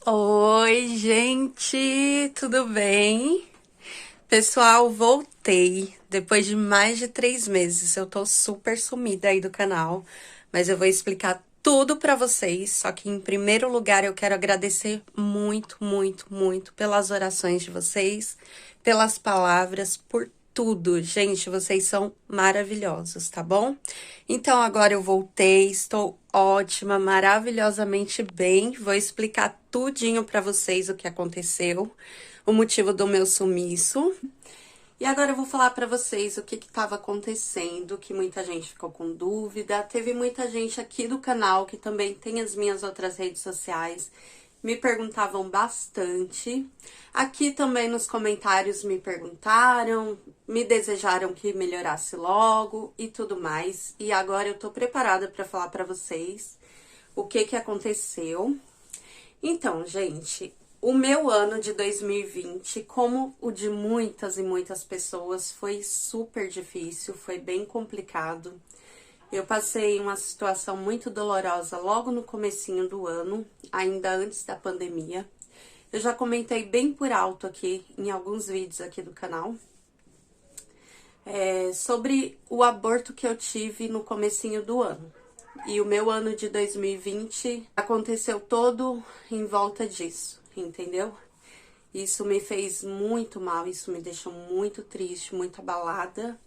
Oi, gente, tudo bem? Pessoal, voltei depois de mais de 3 meses. Eu tô super sumida aí do canal, mas eu vou explicar tudo pra vocês. Só que em primeiro lugar eu quero agradecer muito, muito, muito pelas orações de vocês, pelas palavras, por tudo. Gente, vocês são maravilhosos, tá bom? Então agora eu voltei, estou ótima, maravilhosamente bem. Vou explicar tudinho pra vocês o que aconteceu, o motivo do meu sumiço. E agora eu vou falar pra vocês o que estava acontecendo, que muita gente ficou com dúvida. Teve muita gente aqui do canal que também tem as minhas outras redes sociais, me perguntavam bastante. Aqui também nos comentários me perguntaram, me desejaram que melhorasse logo e tudo mais. E agora eu tô preparada para falar para vocês o que aconteceu. Então, gente, o meu ano de 2020, como o de muitas e muitas pessoas, foi super difícil, foi bem complicado. Eu passei uma situação muito dolorosa logo no comecinho do ano, ainda antes da pandemia. Eu já comentei bem por alto aqui, em alguns vídeos aqui do canal, sobre o aborto que eu tive no comecinho do ano. E o meu ano de 2020 aconteceu todo em volta disso, entendeu? Isso me fez muito mal, isso me deixou muito triste, muito abalada.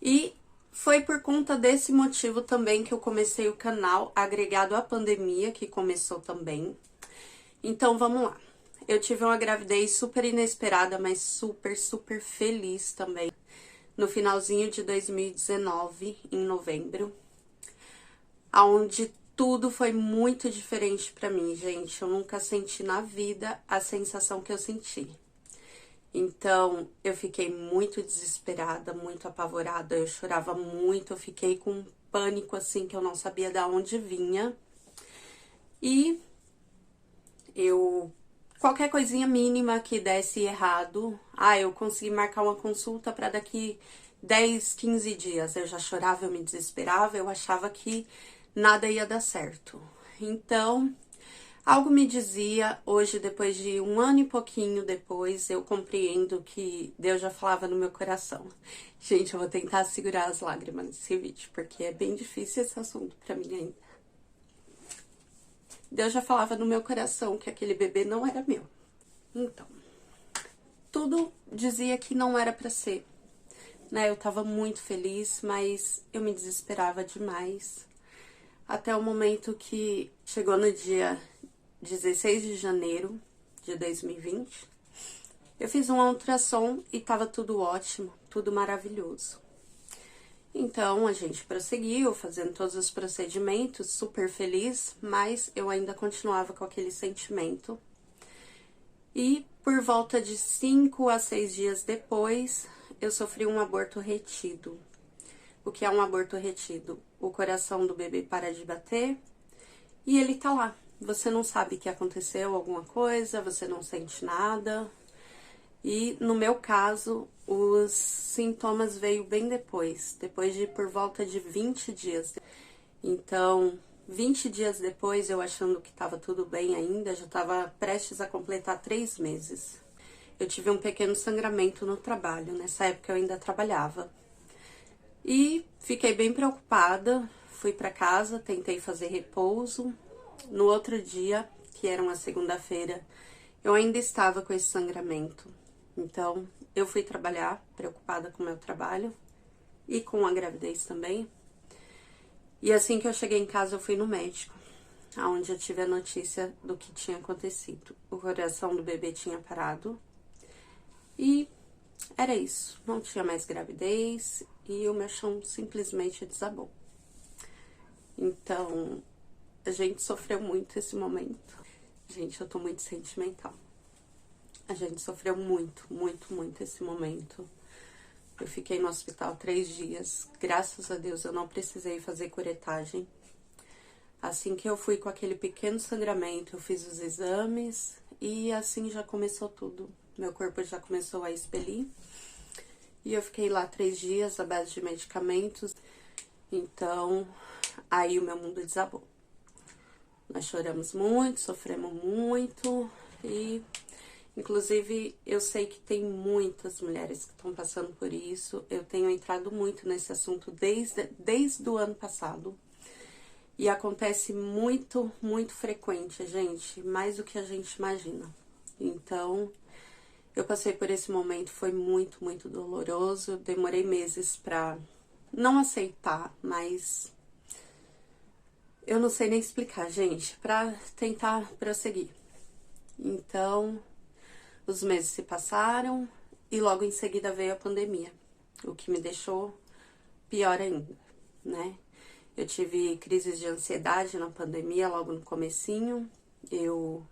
E foi por conta desse motivo também que eu comecei o canal, agregado à pandemia, que começou também. Então, vamos lá. Eu tive uma gravidez super inesperada, mas super, super feliz também. No finalzinho de 2019, em novembro, onde tudo foi muito diferente pra mim, gente. Eu nunca senti na vida a sensação que eu senti. Então, eu fiquei muito desesperada, muito apavorada, eu chorava muito, eu fiquei com um pânico, assim, que eu não sabia de onde vinha. E qualquer coisinha mínima que desse errado, eu consegui marcar uma consulta para daqui 10, 15 dias. Eu já chorava, eu me desesperava, eu achava que nada ia dar certo. Então, algo me dizia, hoje, depois de um ano e pouquinho depois, eu compreendo que Deus já falava no meu coração. Gente, eu vou tentar segurar as lágrimas nesse vídeo, porque é bem difícil esse assunto pra mim ainda. Deus já falava no meu coração que aquele bebê não era meu. Então, tudo dizia que não era pra ser, né? Eu tava muito feliz, mas eu me desesperava demais. Até o momento que chegou no dia 16 de janeiro de 2020, eu fiz um ultrassom e tava tudo ótimo, tudo maravilhoso. Então, a gente prosseguiu fazendo todos os procedimentos, super feliz, mas eu ainda continuava com aquele sentimento. E por volta de 5 a 6 dias depois, eu sofri um aborto retido. O que é um aborto retido? O coração do bebê para de bater e ele tá lá. Você não sabe que aconteceu alguma coisa, você não sente nada. E no meu caso, os sintomas veio bem depois de por volta de 20 dias. Então, 20 dias depois, eu achando que tava tudo bem ainda, já tava prestes a completar 3 meses. Eu tive um pequeno sangramento no trabalho, nessa época eu ainda trabalhava. E fiquei bem preocupada, fui pra casa, tentei fazer repouso. No outro dia, que era uma segunda-feira, eu ainda estava com esse sangramento. Então, eu fui trabalhar, preocupada com o meu trabalho e com a gravidez também. E assim que eu cheguei em casa, eu fui no médico, onde eu tive a notícia do que tinha acontecido. O coração do bebê tinha parado e era isso. Não tinha mais gravidez e o meu chão simplesmente desabou. Então, a gente sofreu muito esse momento. Gente, eu tô muito sentimental. A gente sofreu muito, muito, muito esse momento. Eu fiquei no hospital 3 dias. Graças a Deus eu não precisei fazer curetagem. Assim que eu fui com aquele pequeno sangramento, eu fiz os exames e assim já começou tudo. Meu corpo já começou a expelir. E eu fiquei lá 3 dias à base de medicamentos. Então, aí o meu mundo desabou. Nós choramos muito, sofremos muito e, inclusive, eu sei que tem muitas mulheres que estão passando por isso. Eu tenho entrado muito nesse assunto desde o ano passado. E acontece muito, muito frequente, gente, mais do que a gente imagina. Então, eu passei por esse momento, foi muito, muito doloroso. Eu demorei meses pra não aceitar, mas eu não sei nem explicar, gente, pra tentar prosseguir. Então, os meses se passaram e logo em seguida veio a pandemia, o que me deixou pior ainda, né? Eu tive crises de ansiedade na pandemia, logo no comecinho. Eu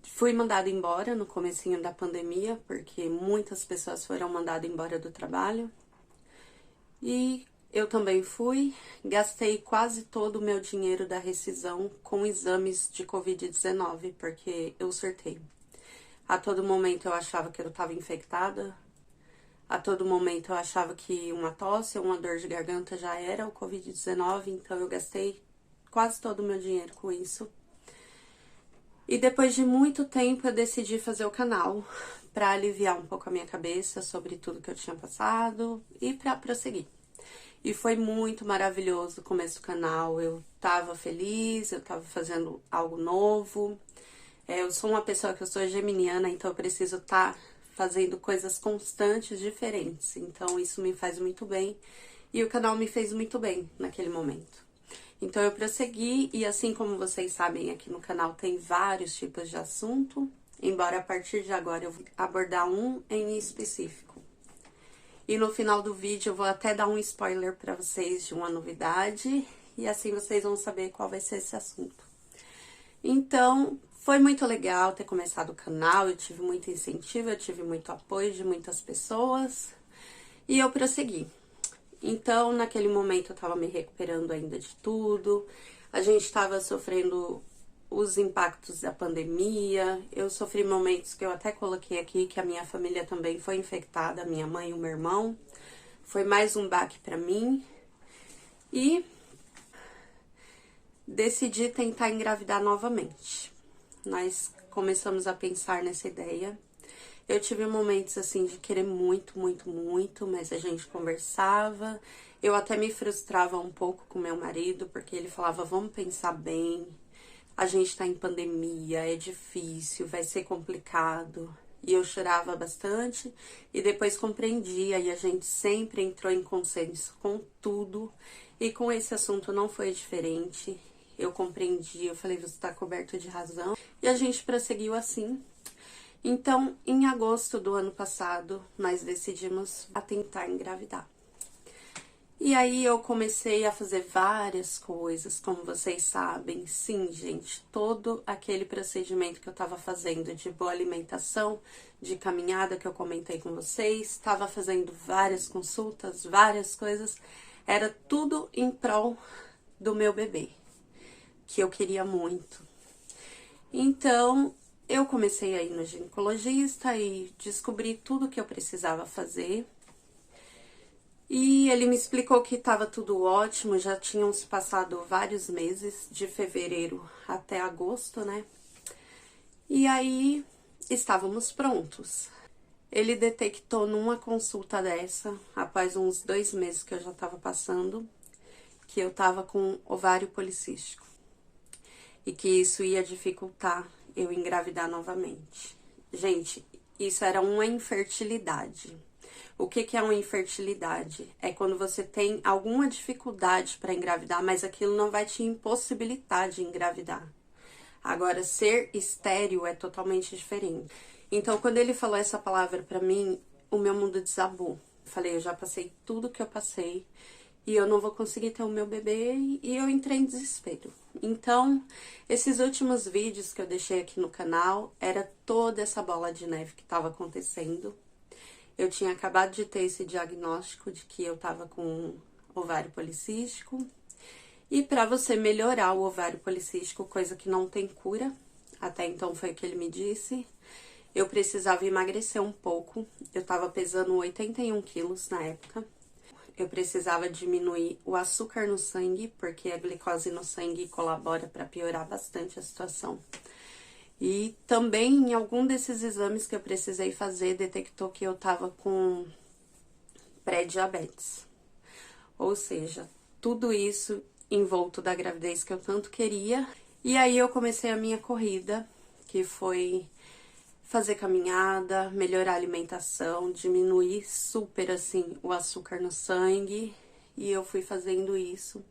fui mandada embora no comecinho da pandemia, porque muitas pessoas foram mandadas embora do trabalho. E eu também fui, gastei quase todo o meu dinheiro da rescisão com exames de Covid-19, porque eu surtei. A todo momento eu achava que eu estava infectada. A todo momento eu achava que uma tosse ou uma dor de garganta já era o Covid-19, então eu gastei quase todo o meu dinheiro com isso. E depois de muito tempo eu decidi fazer o canal para aliviar um pouco a minha cabeça sobre tudo que eu tinha passado e para prosseguir. E foi muito maravilhoso o começo do canal, eu tava feliz, eu tava fazendo algo novo. Eu sou uma pessoa que eu sou geminiana, então eu preciso estar fazendo coisas constantes, diferentes. Então, isso me faz muito bem. E o canal me fez muito bem naquele momento. Então, eu prossegui. E assim como vocês sabem, aqui no canal tem vários tipos de assunto. Embora a partir de agora eu vou abordar um em específico. E no final do vídeo eu vou até dar um spoiler para vocês de uma novidade. E assim vocês vão saber qual vai ser esse assunto. Então, foi muito legal ter começado o canal, eu tive muito incentivo, eu tive muito apoio de muitas pessoas e eu prossegui. Então, naquele momento eu tava me recuperando ainda de tudo, a gente tava sofrendo os impactos da pandemia, eu sofri momentos que eu até coloquei aqui, que a minha família também foi infectada, a minha mãe e o meu irmão, foi mais um baque pra mim e decidi tentar engravidar novamente. Nós começamos a pensar nessa ideia. Eu tive momentos assim de querer muito, muito, muito, mas a gente conversava. Eu até me frustrava um pouco com meu marido, porque ele falava, vamos pensar bem. A gente tá em pandemia, é difícil, vai ser complicado. E eu chorava bastante e depois compreendia e a gente sempre entrou em consenso com tudo. E com esse assunto não foi diferente. Eu compreendi, eu falei, você tá coberto de razão. E a gente prosseguiu assim. Então, em agosto do ano passado, nós decidimos a tentar engravidar. E aí eu comecei a fazer várias coisas, como vocês sabem. Sim, gente, todo aquele procedimento que eu tava fazendo de boa alimentação, de caminhada que eu comentei com vocês, tava fazendo várias consultas, várias coisas, era tudo em prol do meu bebê, que eu queria muito. Então, eu comecei a ir no ginecologista e descobri tudo que eu precisava fazer. E ele me explicou que estava tudo ótimo, já tinham se passado vários meses, de fevereiro até agosto, né? E aí, estávamos prontos. Ele detectou numa consulta dessa, após uns 2 meses que eu já estava passando, que eu estava com ovário policístico. E que isso ia dificultar eu engravidar novamente. Gente, isso era uma infertilidade. O que é uma infertilidade? É quando você tem alguma dificuldade para engravidar, mas aquilo não vai te impossibilitar de engravidar. Agora, ser estéril é totalmente diferente. Então, quando ele falou essa palavra para mim, o meu mundo desabou. Falei, eu já passei tudo que eu passei e eu não vou conseguir ter o meu bebê, e eu entrei em desespero. Então, esses últimos vídeos que eu deixei aqui no canal, era toda essa bola de neve que estava acontecendo. Eu tinha acabado de ter esse diagnóstico de que eu tava com ovário policístico. E para você melhorar o ovário policístico, coisa que não tem cura, até então foi o que ele me disse, eu precisava emagrecer um pouco. Eu tava pesando 81 quilos na época. eu precisava diminuir o açúcar no sangue, porque a glicose no sangue colabora para piorar bastante a situação. E também em algum desses exames que eu precisei fazer, detectou que eu tava com pré-diabetes. Ou seja, tudo isso envolto da gravidez que eu tanto queria. E aí eu comecei a minha corrida, que foi fazer caminhada, melhorar a alimentação, diminuir super assim o açúcar no sangue, e eu fui fazendo isso.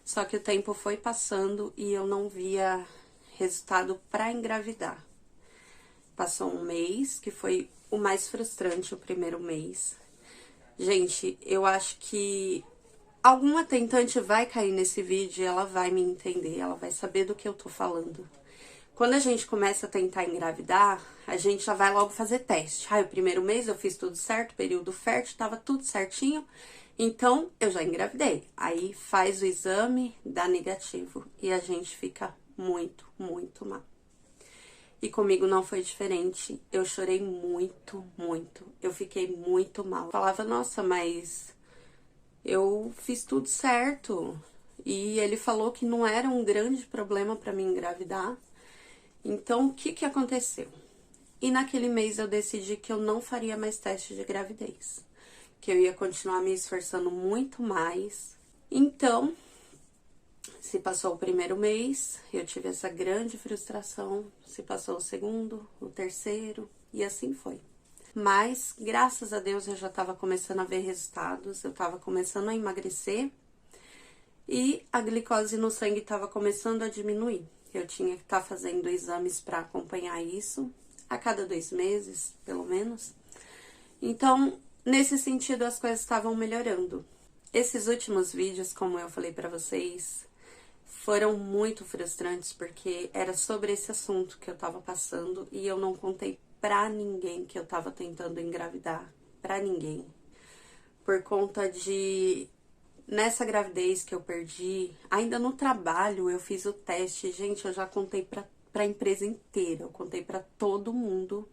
Só que o tempo foi passando e eu não via resultado para engravidar. Passou um mês, que foi o mais frustrante, o primeiro mês. Gente, eu acho que alguma tentante vai cair nesse vídeo e ela vai me entender, ela vai saber do que eu tô falando. Quando a gente começa a tentar engravidar, a gente já vai logo fazer teste. O primeiro mês eu fiz tudo certo, período fértil, tava tudo certinho, então eu já engravidei. Aí faz o exame, dá negativo e a gente fica muito, muito mal. E comigo não foi diferente. Eu chorei muito, muito. Eu fiquei muito mal. Falava, nossa, mas eu fiz tudo certo. E ele falou que não era um grande problema para mim engravidar. Então, o que aconteceu? E naquele mês eu decidi que eu não faria mais teste de gravidez. Que eu ia continuar me esforçando muito mais. Então, se passou o primeiro mês, eu tive essa grande frustração. Se passou o segundo, o terceiro, e assim foi. Mas, graças a Deus, eu já estava começando a ver resultados, eu estava começando a emagrecer e a glicose no sangue estava começando a diminuir. Eu tinha que estar fazendo exames para acompanhar isso, a cada 2 meses, pelo menos. Então, nesse sentido, as coisas estavam melhorando. Esses últimos vídeos, como eu falei para vocês, foram muito frustrantes, porque era sobre esse assunto que eu tava passando e eu não contei pra ninguém que eu tava tentando engravidar, pra ninguém. Por conta de, nessa gravidez que eu perdi, ainda no trabalho eu fiz o teste, gente, eu já contei pra empresa inteira, eu contei pra todo mundo.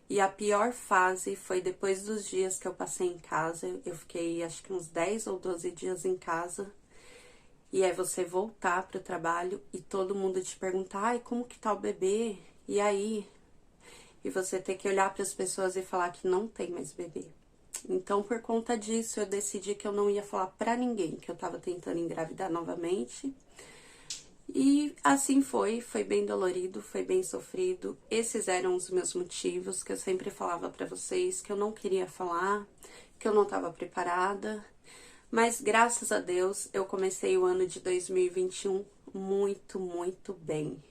E a pior fase foi depois dos dias que eu passei em casa, eu fiquei acho que uns 10 ou 12 dias em casa. E é você voltar pro trabalho e todo mundo te perguntar, ai, como que tá o bebê? E aí? E você ter que olhar para as pessoas e falar que não tem mais bebê. Então, por conta disso, eu decidi que eu não ia falar pra ninguém que eu tava tentando engravidar novamente. E assim foi bem dolorido, foi bem sofrido. Esses eram os meus motivos que eu sempre falava pra vocês, que eu não queria falar, que eu não tava preparada. Mas, graças a Deus, eu comecei o ano de 2021 muito, muito bem.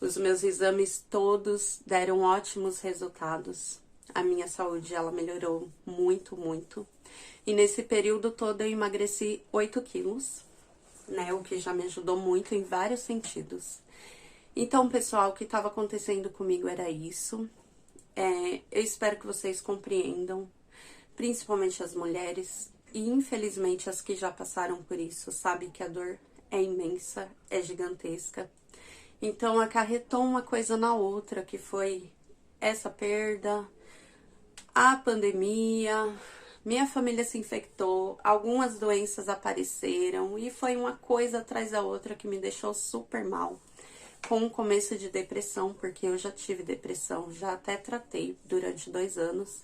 Os meus exames todos deram ótimos resultados. A minha saúde, ela melhorou muito, muito. E nesse período todo eu emagreci 8 quilos, né? O que já me ajudou muito em vários sentidos. Então, pessoal, o que estava acontecendo comigo era isso. Eu espero que vocês compreendam, principalmente as mulheres. E infelizmente as que já passaram por isso sabem que a dor é imensa, é gigantesca. Então acarretou uma coisa na outra, que foi essa perda, a pandemia, minha família se infectou, algumas doenças apareceram e foi uma coisa atrás da outra que me deixou super mal. Com um começo de depressão, porque eu já tive depressão, já até tratei durante 2 anos.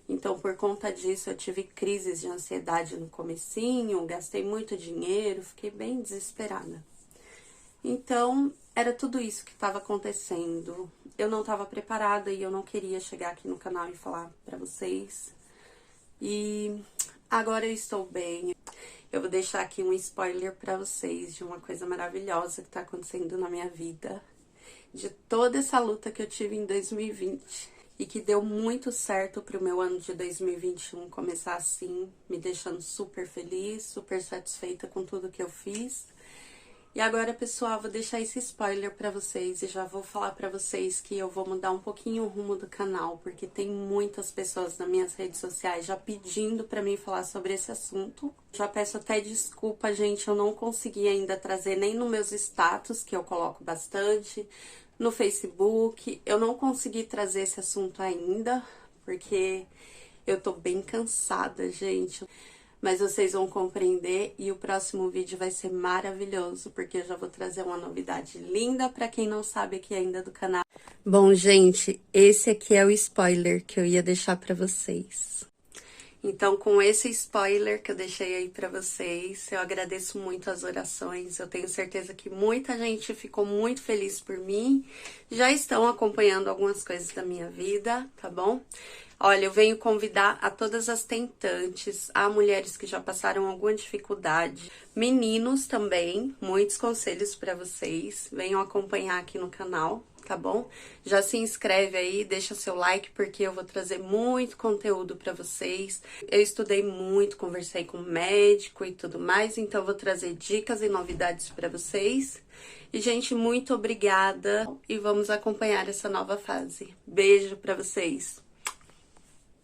Então, por conta disso, eu tive crises de ansiedade no comecinho, gastei muito dinheiro, fiquei bem desesperada. Então, era tudo isso que estava acontecendo. Eu não estava preparada e eu não queria chegar aqui no canal e falar pra vocês. E agora eu estou bem. Eu vou deixar aqui um spoiler pra vocês de uma coisa maravilhosa que tá acontecendo na minha vida. De toda essa luta que eu tive em 2020. E que deu muito certo pro meu ano de 2021 começar assim, me deixando super feliz, super satisfeita com tudo que eu fiz. E agora, pessoal, vou deixar esse spoiler pra vocês e já vou falar pra vocês que eu vou mudar um pouquinho o rumo do canal, porque tem muitas pessoas nas minhas redes sociais já pedindo pra mim falar sobre esse assunto. Já peço até desculpa, gente, eu não consegui ainda trazer nem nos meus status, que eu coloco bastante, no Facebook. Eu não consegui trazer esse assunto ainda, porque eu tô bem cansada, gente. mas vocês vão compreender e o próximo vídeo vai ser maravilhoso, porque eu já vou trazer uma novidade linda para quem não sabe aqui ainda do canal. Bom, gente, esse aqui é o spoiler que eu ia deixar para vocês. Então, com esse spoiler que eu deixei aí pra vocês, eu agradeço muito as orações. Eu tenho certeza que muita gente ficou muito feliz por mim. Já estão acompanhando algumas coisas da minha vida, tá bom? Olha, eu venho convidar a todas as tentantes, a mulheres que já passaram alguma dificuldade, meninos também, muitos conselhos pra vocês. Venham acompanhar aqui no canal, tá bom? Já se inscreve aí, deixa seu like, porque eu vou trazer muito conteúdo pra vocês. Eu estudei muito, conversei com médico e tudo mais, então eu vou trazer dicas e novidades pra vocês. E, gente, muito obrigada e vamos acompanhar essa nova fase. Beijo pra vocês!